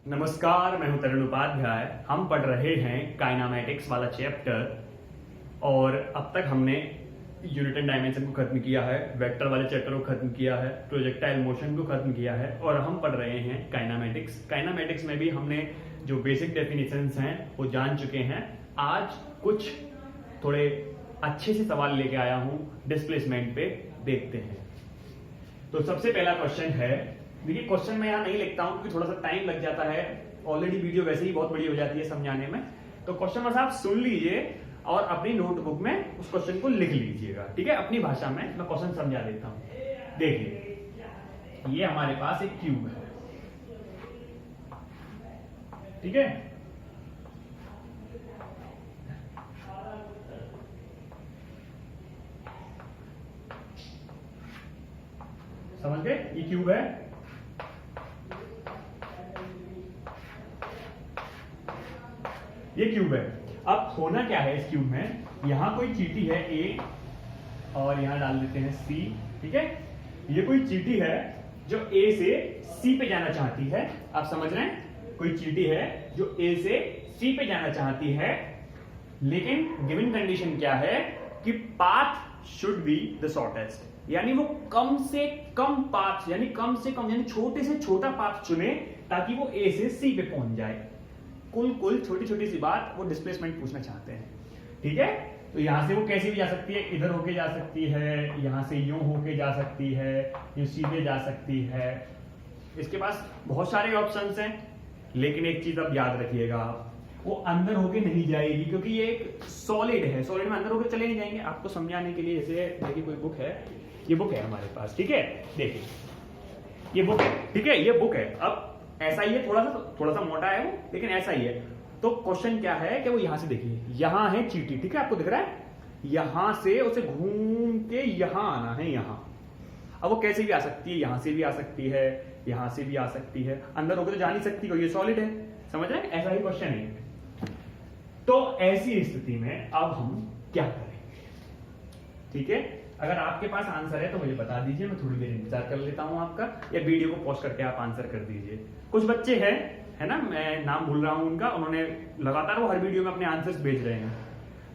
नमस्कार, मैं हूं तरुण उपाध्याय। हम पढ़ रहे हैं काइनामेटिक्स वाला चैप्टर और अब तक हमने यूनिट एंड डायमेंशन को खत्म किया है, वेक्टर वाले चैप्टर को खत्म किया है, प्रोजेक्टाइल मोशन को खत्म किया है और हम पढ़ रहे हैं काइनामेटिक्स। काइनामेटिक्स में भी हमने जो बेसिक डेफिनेशंस हैं वो जान चुके हैं। आज कुछ थोड़े अच्छे से सवाल लेके आया हूं डिस्प्लेसमेंट पे, देखते हैं। तो सबसे पहला क्वेश्चन है, देखिए क्वेश्चन मैं यहाँ नहीं लिखता हूँ क्योंकि थोड़ा सा टाइम लग जाता है, ऑलरेडी वीडियो वैसे ही बहुत बड़ी हो जाती है समझाने में। तो क्वेश्चन बस आप सुन लीजिए और अपनी नोटबुक में उस क्वेश्चन को लिख लीजिएगा, ठीक है। अपनी भाषा में मैं क्वेश्चन समझा देता हूँ। देखिए, ये हमारे पास एक क्यूब है, ठीक है। समझ गए? ये क्यूब है, ये क्यूब है। अब होना क्या है इस क्यूब में, यहां कोई चीटी है ए और यहां डाल देते हैं सी, ठीक है। ये कोई चीटी है जो ए से सी पे जाना चाहती है। आप समझ रहे हैं, कोई चीटी है जो ए से सी पे जाना चाहती है, लेकिन गिवन कंडीशन क्या है कि path should be the shortest, यानी वो कम से कम पाथ, यानी कम से कम, यानी छोटे से छोटा पाथ चुने ताकि वो ए से सी पे पहुंच जाए। कुल छोटी छोटी सी बात वो डिस्प्लेसमेंट पूछना चाहते हैं, ठीक है। तो यहां से वो कैसे भी जा सकती है, इधर होके जा सकती है, यहां से यूं होके जा सकती है, यूं सीधे जा सकती है। इसके पास बहुत सारे ऑप्शंस हैं, लेकिन एक चीज अब याद रखिएगा आप, वो अंदर होके नहीं जाएगी क्योंकि ये एक सॉलिड है। सॉलिड में अंदर होके चले नहीं जाएंगे। आपको समझाने के लिए जैसे देखिए कोई बुक है, ये बुक है हमारे पास, ठीक है। देखिए ये बुक है, ठीक है, ये बुक है। अब ऐसा ही है, थोड़ा सा मोटा है वो, लेकिन ऐसा ही है। तो क्वेश्चन क्या है कि वो यहां से देखिए, यहां है चीटी, ठीक है, आपको दिख रहा है। यहां से उसे घूम के यहां आना है, यहां। अब वो कैसे भी आ सकती है, यहां से भी आ सकती है, यहां से भी आ सकती है, अंदर होकर तो जा नहीं सकती क्योंकि ये सॉलिड है। समझ रहे हैं? ऐसा ही क्वेश्चन है। तो ऐसी स्थिति में अब हम क्या करेंगे, ठीक है। अगर आपके पास आंसर है तो मुझे बता दीजिए, मैं थोड़ी देर इंतजार कर लेता हूं आपका, या वीडियो को पॉज करके आप आंसर कर दीजिए। कुछ बच्चे हैं, है ना, मैं नाम भूल रहा हूं उनका, उन्होंने लगातार वो हर वीडियो में अपने आंसर्स भेज रहे हैं।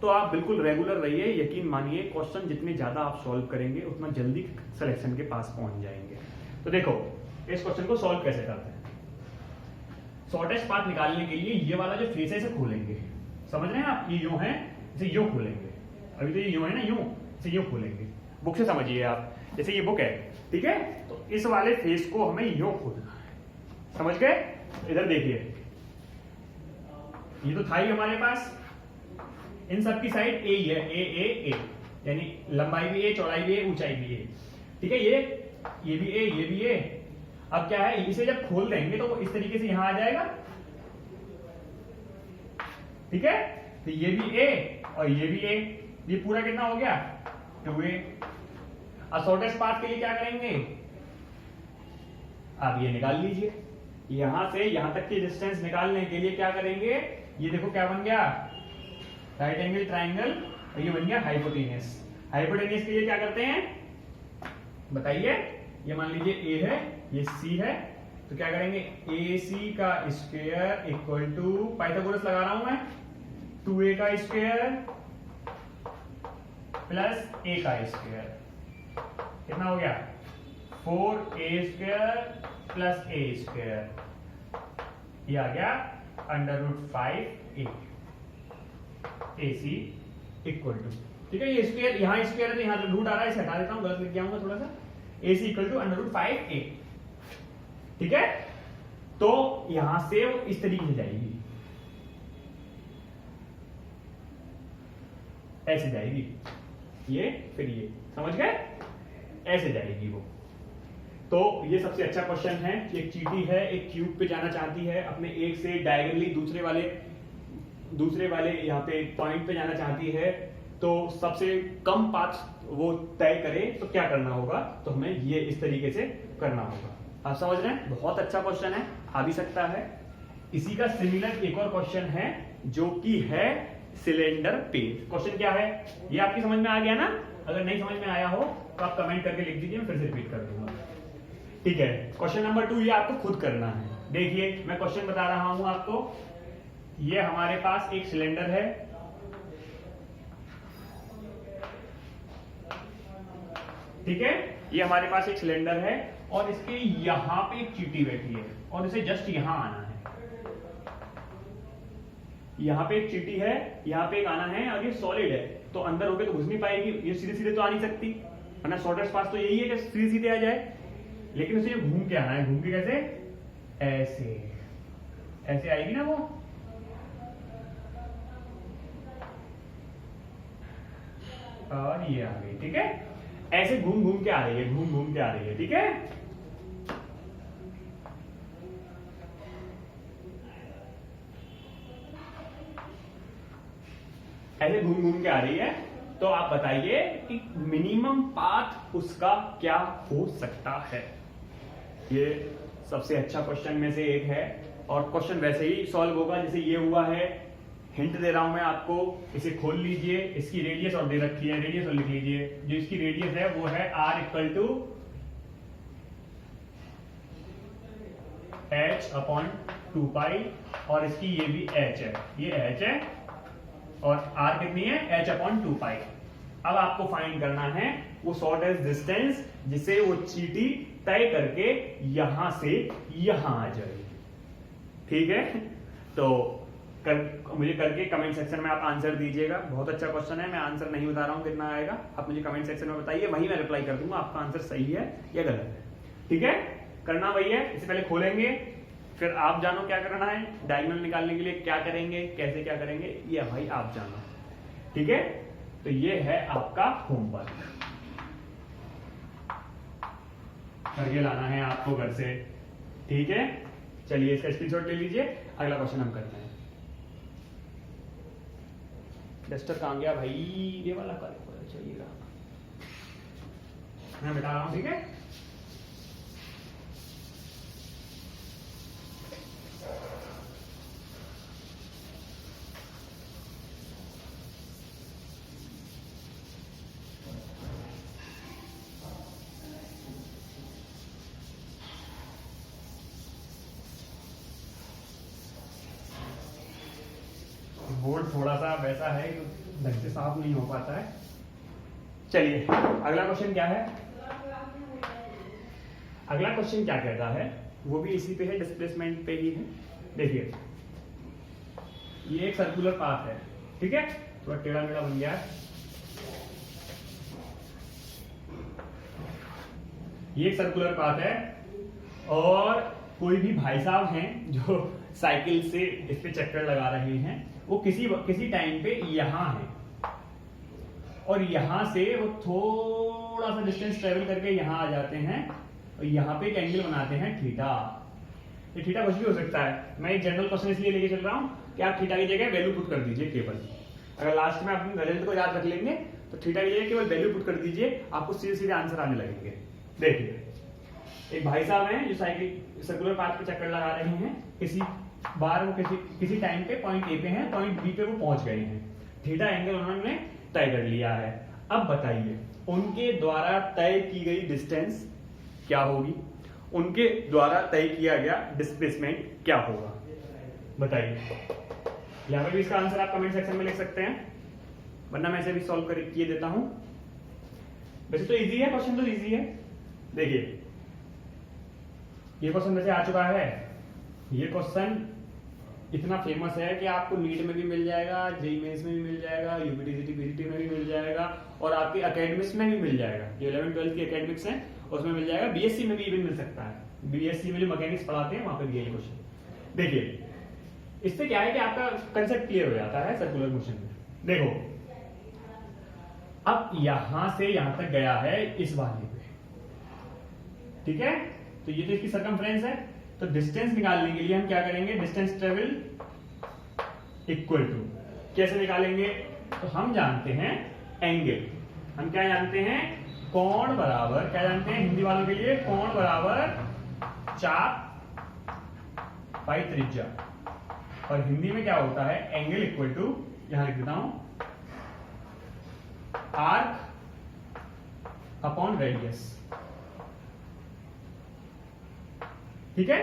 तो आप बिल्कुल रेगुलर रहिए, यकीन मानिए क्वेश्चन जितने ज्यादा आप सॉल्व करेंगे उतना जल्दी सिलेक्शन के पास पहुंच जाएंगे। तो देखो इस क्वेश्चन को सॉल्व कैसे करते हैं। शॉर्टेस्ट पाथ निकालने के लिए ये वाला जो फेस है इसे खोलेंगे, समझ रहे हैं आप, ये यूं है, इसे यूं खोलेंगे। अभी तो ये यूं है ना, यूं, इसे यूं खोलेंगे। बुक से समझिए आप, जैसे ये बुक है, ठीक है, तो इस वाले फेस को हमें यूं खोलना है। समझ गए? इधर देखिए, ये तो था ही हमारे पास, इन सब की साइड ए ही है, ए, यानी लंबाई भी ए, चौड़ाई भी ए, ऊंचाई भी ए, ठीक है। ये भी ए, ये भी ए। अब क्या है, इसे जब खोल देंगे तो वो इस तरीके से यहां आ जाएगा, ठीक है। तो ये भी ए और ये भी ए, ये पूरा कितना हो गया, 2a। अब शॉर्टेस्ट पाथ के लिए क्या करेंगे, आप ये निकाल लीजिए। यहां से यहां तक की डिस्टेंस निकालने के लिए क्या करेंगे, ये देखो क्या बन गया, राइट एंगल ट्राइंगल, और ये बन गया हाइपोटेनियस। हाइपोटेनियस के लिए क्या करते हैं बताइए, ये मान लीजिए ए है, ये सी है, तो क्या करेंगे, ए सी का स्क्वायर इक्वल टू, पाइथागोरस लगा रहा हूं मैं, 2a का स्क्वायर प्लस a का स्क्वायर, कितना हो गया, 4a square plus a square, ये आ गया √5a AC इक्वल टू, ठीक है। ये स्क्वायर, यहां स्क्वायर है तो यहां रूट आ रहा है, इसे हटा देता हूं, गलत लिख गया हूं थोड़ा सा। AC इक्वल टू √5a, ठीक है। तो यहां से वो इस तरीके से जाएगी, ऐसे जाएगी ये, फिर ये, समझ गए, ऐसे जाएगी वो। तो ये सबसे अच्छा क्वेश्चन है। एक चीटी है, एक क्यूब पे जाना चाहती है, अपने एक से डायगोनली दूसरे वाले यहाँ पे पॉइंट पे जाना चाहती है, तो सबसे कम पाथ वो तय करे तो क्या करना होगा, तो हमें ये इस तरीके से करना होगा। आप समझ रहे हैं, बहुत अच्छा क्वेश्चन है, आ भी सकता है। इसी का सिमिलर एक और क्वेश्चन है जो कि है सिलेंडर पेज। क्वेश्चन क्या है, ये आपकी समझ में आ गया ना? अगर नहीं समझ में आया हो तो आप कमेंट करके लिख दीजिए, मैं फिर से रिपीट कर दूंगा, ठीक है। क्वेश्चन नंबर 2 ये आपको खुद करना है। देखिए मैं क्वेश्चन बता रहा हूं आपको, ये हमारे पास एक सिलेंडर है, ठीक है, ये हमारे पास एक सिलेंडर है और इसके यहां पे एक चींटी बैठी है और इसे जस्ट यहां आना है। यहां पे एक चींटी है, यहां पे एक आना है और ये सॉलिड है, तो अंदर होके तो घुस नहीं पाएगी, ये सीधे सीधे तो आ नहीं सकती, वरना शॉर्टेस्ट पास तो यही है कि सीधे सीधे आ जाए, लेकिन उसे घूम के आना है। घूम के कैसे? ऐसे ऐसे आएगी ना वो, और ये आ गई, ठीक है, ऐसे घूम घूम के आ रही है, घूम घूम के आ रही है, ठीक है। ऐसे घूम घूम के आ रही है, तो आप बताइए कि मिनिमम पाथ उसका क्या हो सकता है। ये सबसे अच्छा क्वेश्चन में से एक है और क्वेश्चन वैसे ही सॉल्व होगा जैसे ये हुआ है। हिंट दे रहा हूं मैं आपको, इसे खोल लीजिए, इसकी रेडियस और दे रखी है, रेडियस और लिख लीजिए। जो इसकी रेडियस है वो है r इक्वल टू h/2π और इसकी ये भी h है, ये h है और r कितनी है? h/2π। अब आपको फाइंड करना है वो शॉर्टेस्ट डिस्टेंस जिसे वो चींटी तय करके यहां से यहां आ जाएगी, ठीक है। तो मुझे करके कमेंट सेक्शन में आप आंसर दीजिएगा। बहुत अच्छा क्वेश्चन है, मैं आंसर नहीं बता रहा हूं कितना आएगा, आप मुझे कमेंट सेक्शन में बताइए, वहीं मैं रिप्लाई कर दूंगा आपका आंसर सही है या गलत है, ठीक है। करना वही है, इससे पहले खोलेंगे, फिर आप जानो क्या करना है, डायगोनल निकालने के लिए क्या करेंगे, कैसे क्या करेंगे, ये भाई आप जानो, ठीक है। तो ये है आपका होमवर्क, करके लाना है आपको घर से, ठीक है। चलिए इसका स्क्रीनशॉट ले लीजिए, अगला क्वेश्चन हम करते हैं। डस्टर कहां गया भाई? ये वाला कलर चाहिएगा, मैं बता रहा हूं, ठीक है। बोर्ड थोड़ा सा वैसा है कि ढंग से साफ नहीं हो पाता है। चलिए अगला क्वेश्चन क्या है? अगला क्वेश्चन क्या कहता है, वो भी इसी पे है, डिस्प्लेसमेंट पे ही है। देखिए ये एक सर्कुलर पाथ है, ठीक है, थोड़ा टेढ़ा मेढ़ा बन गया है। ये एक सर्कुलर पाथ है और कोई भी भाई साहब हैं जो साइकिल से इस पे चक्कर लगा रहे हैं, वो किसी टाइम पे यहां है और यहां से वो थोड़ा सा डिस्टेंस ट्रेवल करके यहां आ जाते हैं और यहां पे एक एंगल बनाते हैं थीटा। ये थीटा कुछ भी हो सकता है, मैं एक जनरल क्वेश्चन इसलिए लेके चल रहा हूं कि आप थीटा की जगह वैल्यू पुट कर दीजिए केवल। अगर लास्ट में आप रिजल्ट को याद रख लेंगे तो थीटा की जगह केवल वैल्यू पुट कर दीजिए, आपको सीधे सीधे आंसर आने लगेंगे। देखिए एक भाई साहब हैं जो साइकिल सर्कुलर पाथ पे चक्कर लगा रहे हैं, किसी बार वो किसी टाइम पे पॉइंट ए पे हैं, पॉइंट बी पे वो पहुंच गए हैं, थीटा एंगल उन्होंने तय कर लिया है। अब बताइए उनके द्वारा तय की गई डिस्टेंस क्या होगी, उनके द्वारा तय किया गया डिस्प्लेसमेंट क्या होगा, बताइए। यहां पर भी इसका आंसर आप कमेंट सेक्शन में लिख सकते हैं, वरना मैं इसे भी सॉल्व कर किए देता हूं। वैसे तो इजी है, क्वेश्चन तो इजी है। देखिए ये क्वेश्चन वैसे आ चुका है, ये क्वेश्चन इतना फेमस है कि आपको नीट में भी मिल जाएगा, जेईई मेंस में भी मिल जाएगा, यूपीटीसीटी पीजीटी में भी मिल जाएगा और आपके एकेडमिक्स में भी मिल जाएगा। जो 11-12 की एकेडमिक्स है उसमें मिल जाएगा, बीएससी में भी इवन मिल सकता है। बीएससी में जो मैकेनिक्स पढ़ाते हैं वहां पर भी यही क्वेश्चन। देखिए इससे क्या है कि आपका कंसेप्ट क्लियर हो जाता है सर्कुलर मोशन में। देखो अब यहां से यहां तक गया है इस वाले पे, ठीक है, तो ये तो इसकी सरकमफ्रेंस है। तो डिस्टेंस निकालने के लिए हम क्या करेंगे, डिस्टेंस ट्रेवल इक्वल टू कैसे निकालेंगे, तो हम जानते हैं एंगल, हम क्या जानते हैं, कोण बराबर, क्या जानते हैं हिंदी वालों के लिए, कोण बराबर चाप बाई त्रिज्या, और हिंदी में क्या होता है, एंगल इक्वल टू, यहां लिख देता हूं, आर्क अपॉन रेडियस, ठीक है।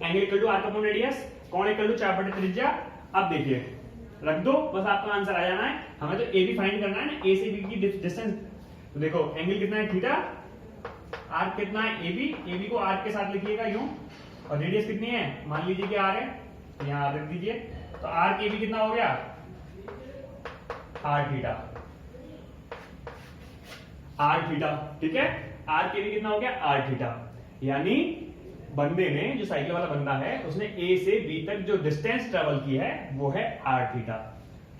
Angle equal to arc upon radius, कोण इक्वल टू 4 त्रिज्या। अब देखिए रख दो, बस आपका आंसर आ जाना है। हमें तो ए बी फाइंड करना है ना, ए से बी की डिस्टेंस। तो देखो एंगल कितना है थीटा, आर्क कितना है ए बी को आर्क के साथ लिखिएगा यूं, और रेडियस कितनी है मान लीजिए कि आर है, तो यहां आर रख दीजिए। तो आर्क ए बी कितना हो गया आर थीटा, आर थीटा, ठीक है। आर के भी कितना हो गया आर थीटा, यानी बंदे ने, जो साइकिल वाला बंदा है, उसने ए से बी तक जो डिस्टेंस ट्रेवल की है वो है आर थीटा,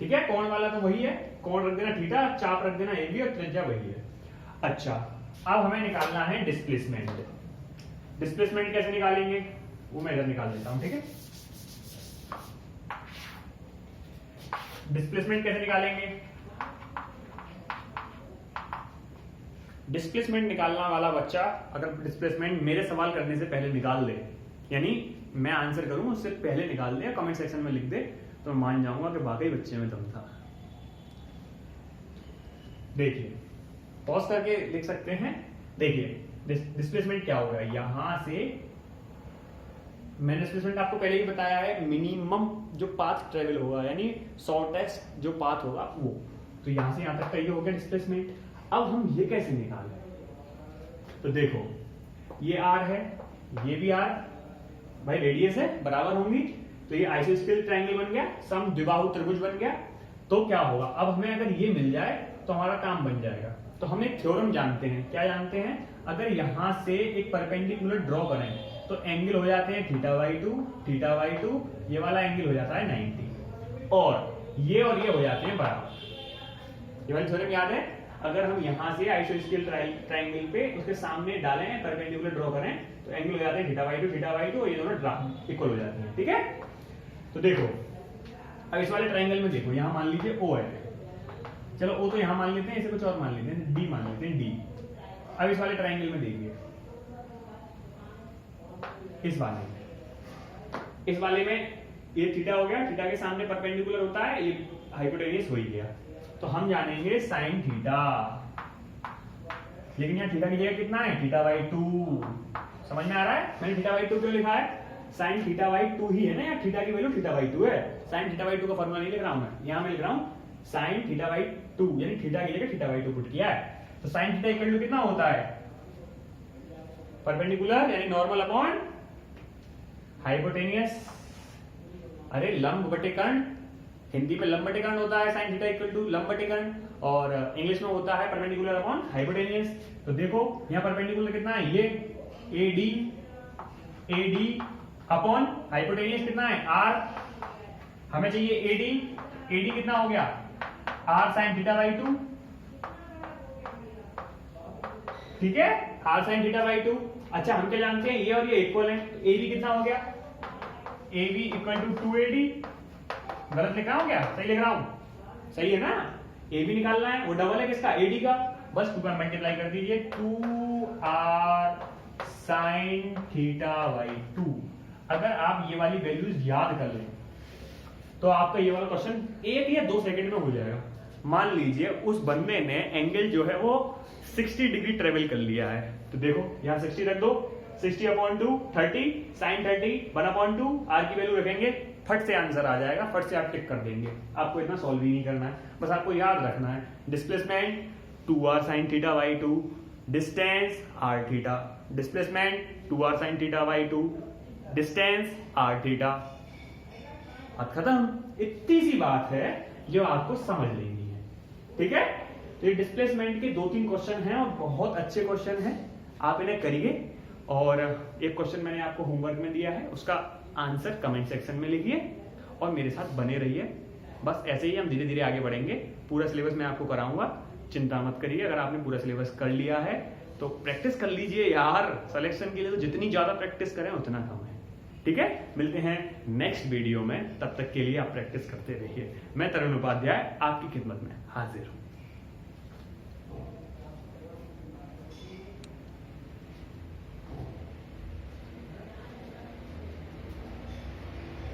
ठीक है। कोण वाला तो वही है, कोण रख देना थीटा, चाप रख देना ए बी, और त्रिज्या वही है। अच्छा अब हमें निकालना है डिस्प्लेसमेंट। डिस्प्लेसमेंट कैसे निकालेंगे वो मैं इधर निकाल देता हूं, ठीक है। डिस्प्लेसमेंट कैसे निकालेंगे, डिस्प्लेसमेंट निकालना वाला बच्चा अगर डिस्प्लेसमेंट मेरे सवाल करने से पहले निकाल दे, यानी मैं आंसर करूं उससे पहले निकाल दे, कमेंट सेक्शन में लिख दे, तो मैं मान जाऊंगा कि वाकई बच्चे में दम था। देखिए पॉज करके लिख सकते हैं। देखिए डिस्प्लेसमेंट क्या होगा, यहां से मैंने डिस्प्लेसमेंट आपको पहले ही बताया है, मिनिमम जो पाथ ट्रेवल होगा, यानी शॉर्टेस्ट जो पाथ होगा वो, तो यहां से यहां तक का ये हो गया डिस्प्लेसमेंट। अब हम ये कैसे निकालें, तो देखो ये आर है, ये भी आर, भाई रेडियस है बराबर होंगी, तो ये आइसोस्केल ट्रायंगल बन गया, सम द्विबाहु त्रिभुज बन गया। तो क्या होगा, अब हमें अगर ये मिल जाए तो हमारा काम बन जाएगा। तो हम एक थ्योरम जानते हैं, क्या जानते हैं, अगर यहां से एक परपेंडिकुलर ड्रॉ करें तो एंगल हो जाते हैं थीटा बाई टू, ये वाला एंगल हो जाता है 90, और ये हो जाते हैं बराबर। ये वाली थ्योरम याद है, अगर हम यहां से आइसोस्केल ट्रायंगल पे उसके सामने डालें, परपेंडिकुलर ड्रॉ करें, तो एंगल हो जाते हैं थीटा बाई टू, और ये दोनों इक्वल हो जाते हैं, ठीक है। तो देखो अब इस वाले ट्रायंगल में देखो, यहां मान लीजिए ओ है, चलो ओ तो यहां मान लेते हैं, इसे कुछ और मान लेते हैं, डी मान लेते हैं, डी। अब इस वाले ट्रायंगल में देखिए, इस वाले में ये थीटा हो गया, थीटा के सामने परपेंडिकुलर होता है, ये हाइपोटेन्यूस हो ही गया, तो हम जानेंगे साइन थीटा। लेकिन यहाँ थीटा की जगह कितना है थीटा बाई टू, समझ में आ रहा है मैंने थीटा बाई टू क्यों लिखा है, साइन थीटा बाई टू ही है ना, यहाँ थीटा की वैल्यू थीटा बाई टू है, साइन थीटा बाई टू का फॉर्मूला नहीं लिख रहा हूं मैं, यहाँ मैं लिख रहा हूं साइन थीटा बाई टू, यानी थीटा की जगह थीटा बाई टू पुट किया है। तो साइन थीटा इक्वल टू कितना होता है, परपेंडिकुलर यानी नॉर्मल अपॉन हाइपोटेनियस, अरे लंब बटे कर्ण, हिंदी में लंब बटे कर्ण होता है साइन थीटा इक्वल टू लंब बटे कर्ण, और इंग्लिश में होता है परपेंडिकुलर अपॉन हाइपोटेनियस। तो देखो यहाँ परपेंडिकुलर कितना है, ये एडी अपॉन हाइपोटेनियस कितना है आर, हमें चाहिए एडी कितना हो गया R sine theta by two, ठीक है, R sine theta by two. अच्छा हम क्या जानते हैं, ये और ये इक्वल है, तो ए बी कितना हो गया, A B equal to 2AD, गलत लिख रहा हूं क्या, सही लिख रहा हूं, सही है ना, ए बी निकालना है, वो डबल है किसका, एडी का, बस 2 पर मल्टीप्लाई कर दीजिए, 2R साइन थीटा बाई 2। अगर आप ये वाली वैल्यूज याद कर लें तो आपका ये वाला क्वेश्चन 1 या 2 सेकंड में हो जाएगा। मान लीजिए उस बंदे ने एंगल जो है वो 60 डिग्री ट्रेवल कर लिया है, तो देखो यहां 60 रख दो, 60 अपॉन 2 30, साइन 30 1 अपॉन 2, आर की वैल्यू रखेंगे, फट से आंसर आ जाएगा, फट से आप टिक कर देंगे, आपको इतना सॉल्व ही नहीं करना है, बस आपको याद रखना है displacement 2R sin theta by 2, distance R theta, displacement 2R sin theta by 2, distance R theta, बात खत्म। इतनी सी बात है जो आपको समझ लेनी है, ठीक है। तो ये डिस्प्लेसमेंट के 2-3 क्वेश्चन हैं और बहुत अच्छे क्वेश्चन हैं, आप इन्हें करिए। और एक क्वेश्चन मैंने आपको होमवर्क में दिया है, उसका आंसर कमेंट सेक्शन में लिखिए और मेरे साथ बने रहिए। बस ऐसे ही हम धीरे धीरे आगे बढ़ेंगे, पूरा सिलेबस मैं आपको कराऊंगा, चिंता मत करिए। अगर आपने पूरा सिलेबस कर लिया है तो प्रैक्टिस कर लीजिए यार, सिलेक्शन के लिए तो जितनी ज्यादा प्रैक्टिस करें उतना कम है, ठीक है। मिलते हैं नेक्स्ट वीडियो में, तब तक के लिए आप प्रैक्टिस करते रहिए। मैं तरुण उपाध्याय आपकी खिदमत में हाजिर हूं।